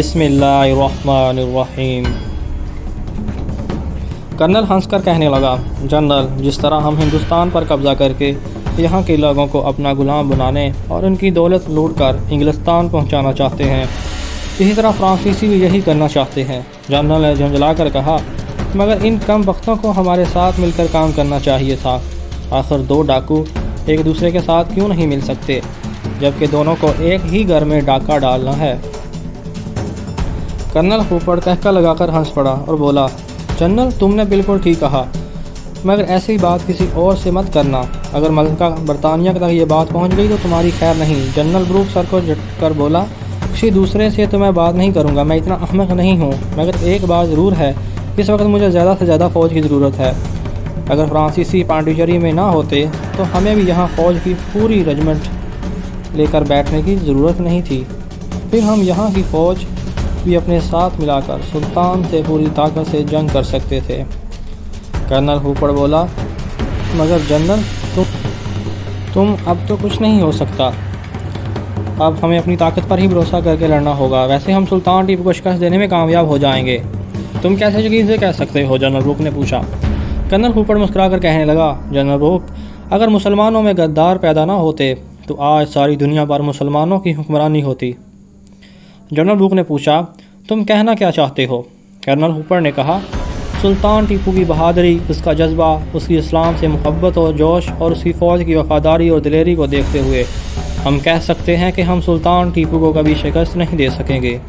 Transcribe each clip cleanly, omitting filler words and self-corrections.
बिस्मिल्लाहिर्रहमानिर्रहीम। कर्नल हंसकर कहने लगा, जनरल, जिस तरह हम हिंदुस्तान पर कब्ज़ा करके यहाँ के लोगों को अपना गुलाम बनाने और उनकी दौलत लूट कर इंग्लिस्तान पहुँचाना चाहते हैं, इसी तरह फ्रांसीसी भी यही करना चाहते हैं। जनरल ने झुंझला कर कहा, मगर इन कम वक्तों को हमारे साथ मिलकर काम करना चाहिए था। आखिर दो डाकू एक दूसरे के साथ क्यों नहीं मिल सकते, जबकि दोनों को एक ही घर में डाका डालना है। कर्नल हुपर्ड कहका लगाकर हंस पड़ा और बोला, जनरल, तुमने बिल्कुल ठीक कहा, मगर ऐसी बात किसी और से मत करना। अगर मलका बरतानिया तक ये बात पहुंच गई तो तुम्हारी खैर नहीं। जनरल ब्रूक सर को झटकर बोला, किसी दूसरे से तो मैं बात नहीं करूंगा, मैं इतना अहमक नहीं हूँ, मगर एक बात ज़रूर है, इस वक्त मुझे ज़्यादा से ज़्यादा फ़ौज की ज़रूरत है। अगर फ्रांसीसी पांडिचेरी में ना होते तो हमें भी यहाँ फ़ौज की पूरी रेजिमेंट लेकर बैठने की ज़रूरत नहीं थी। फिर हम यहाँ की फ़ौज भी अपने साथ मिलाकर सुल्तान से पूरी ताकत से जंग कर सकते थे। कर्नल हुपर्ड बोला, मगर जनरल, तुम अब तो कुछ नहीं हो सकता। अब हमें अपनी ताकत पर ही भरोसा करके लड़ना होगा। वैसे हम सुल्तान टीपू को शिकस्त देने में कामयाब हो जाएंगे। तुम कैसे यकीन से कह सकते हो? जनरल ब्रूक ने पूछा। कर्नल हुपर्ड मुस्कुराकर कहने लगा, जनरल ब्रूक, अगर मुसलमानों में गद्दार पैदा ना होते तो आज सारी दुनिया पर मुसलमानों की हुक्मरानी होती। जनरल ब्रूक ने पूछा, तुम कहना क्या चाहते हो? कर्नल हुपर्ड ने कहा, सुल्तान टीपू की बहादुरी, उसका जज्बा, उसकी इस्लाम से मोहब्बत और जोश और उसकी फ़ौज की वफादारी और दिलेरी को देखते हुए हम कह सकते हैं कि हम सुल्तान टीपू को कभी शिकस्त नहीं दे सकेंगे।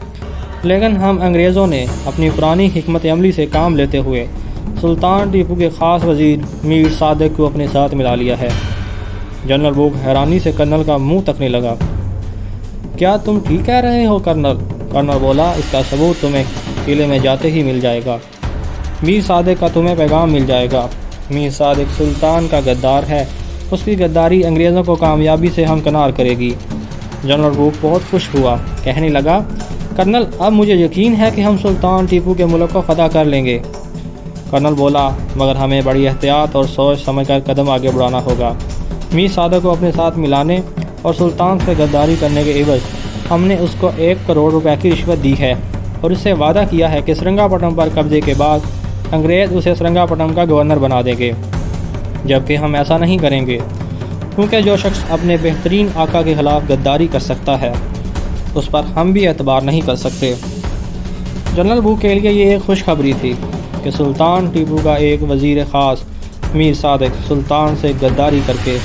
लेकिन हम अंग्रेज़ों ने अपनी पुरानी हिकमत अमली से काम लेते हुए सुल्तान टीपू के ख़ास वज़ीर मीर सादिक को अपने साथ मिला लिया है। जनरल ब्रूक हैरानी से कर्नल का मुंह तकने लगा। क्या तुम ठीक कह रहे हो कर्नल? कर्नल बोला, इसका सबूत तुम्हें किले में जाते ही मिल जाएगा। मीर सादिक का तुम्हें पैगाम मिल जाएगा। मीर सादिक सुल्तान का गद्दार है, उसकी गद्दारी अंग्रेज़ों को कामयाबी से हमकिनार करेगी। जनरल ब्रूक बहुत खुश हुआ, कहने लगा, कर्नल, अब मुझे यकीन है कि हम सुल्तान टीपू के मुल्क को फ़तह कर लेंगे। कर्नल बोला, मगर हमें बड़ी एहतियात और सोच समझ कर कदम आगे बढ़ाना होगा। मीर सादिक को अपने साथ मिलाने और सुल्तान से गद्दारी करने के एवज़ हमने उसको 1 करोड़ रुपए की रिश्वत दी है और इससे वादा किया है कि श्रृंगापट्टनम पर कब्जे के बाद अंग्रेज़ उसे श्रृंगापट्टनम का गवर्नर बना देंगे। जबकि हम ऐसा नहीं करेंगे, क्योंकि जो शख्स अपने बेहतरीन आका के ख़िलाफ़ गद्दारी कर सकता है उस पर हम भी एतबार नहीं कर सकते। जनरल ब्रूक के लिए ये एक खुशखबरी थी कि सुल्तान टीपू का एक वज़ीर ख़ास मीर सादिक सुल्तान से गद्दारी करके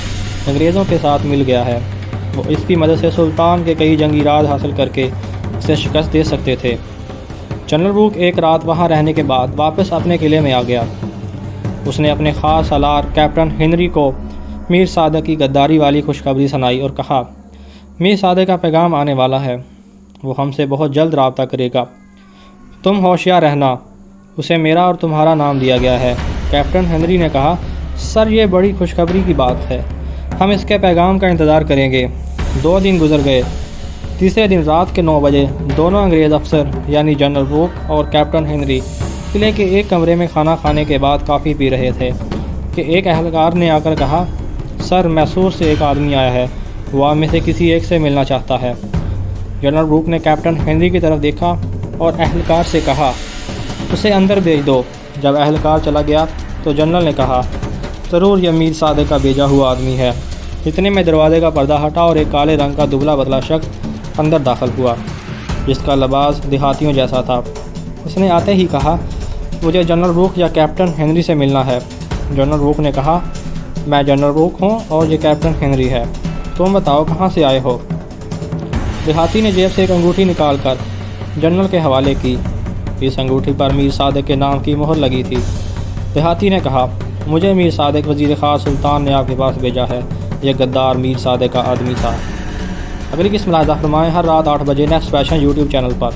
अंग्रेज़ों के साथ मिल गया है। वो इसकी मदद से सुल्तान के कई जंगी राज हासिल करके उसे शिकस्त दे सकते थे। जनरल ब्रूक एक रात वहाँ रहने के बाद वापस अपने किले में आ गया। उसने अपने ख़ास सालार कैप्टन हेनरी को मीर सादिक की गद्दारी वाली खुशखबरी सुनाई और कहा, मीर सादिक का पैगाम आने वाला है, वो हमसे बहुत जल्द रब्ता करेगा। तुम होशियार रहना, उसे मेरा और तुम्हारा नाम दिया गया है। कैप्टन हेनरी ने कहा, सर, ये बड़ी खुशखबरी की बात है, हम इसके पैगाम का इंतज़ार करेंगे। 2 दिन गुजर गए। तीसरे दिन रात के 9 बजे दोनों अंग्रेज़ अफसर यानी जनरल ब्रूक और कैप्टन हेनरी किले के एक कमरे में खाना खाने के बाद काफ़ी पी रहे थे कि एक अहलकार ने आकर कहा, सर, मैसूर से एक आदमी आया है, वो आप में से किसी एक से मिलना चाहता है। जनरल ब्रूक ने कैप्टन हेनरी की तरफ देखा और अहलकार से कहा, उसे अंदर भेज दो। जब अहलकार चला गया तो जनरल ने कहा, ज़रूर यह मीर सादिक का भेजा हुआ आदमी है। इतने में दरवाजे का पर्दा हटा और एक काले रंग का दुबला पतला शख्स अंदर दाखिल हुआ, जिसका लिबास देहातियों जैसा था। उसने आते ही कहा, मुझे जनरल ब्रूक या कैप्टन हेनरी से मिलना है। जनरल ब्रूक ने कहा, मैं जनरल ब्रूक हूँ और ये कैप्टन हेनरी है, तुम बताओ कहाँ से आए हो? देहाती ने जेब से एक अंगूठी निकाल कर जनरल के हवाले की। इस अंगूठी पर मीर सादिक के नाम की मोहर लगी थी। देहाती ने कहा, मुझे मीर सादिक वज़ीर ख़ास सुल्तान ने आपके पास भेजा है। यह गद्दार मीर सादिक का आदमी था। अगली किस्म मुलाहिज़ा फरमाएँ हर रात 8 बजे नेक्स्ट फैशन यूट्यूब चैनल पर।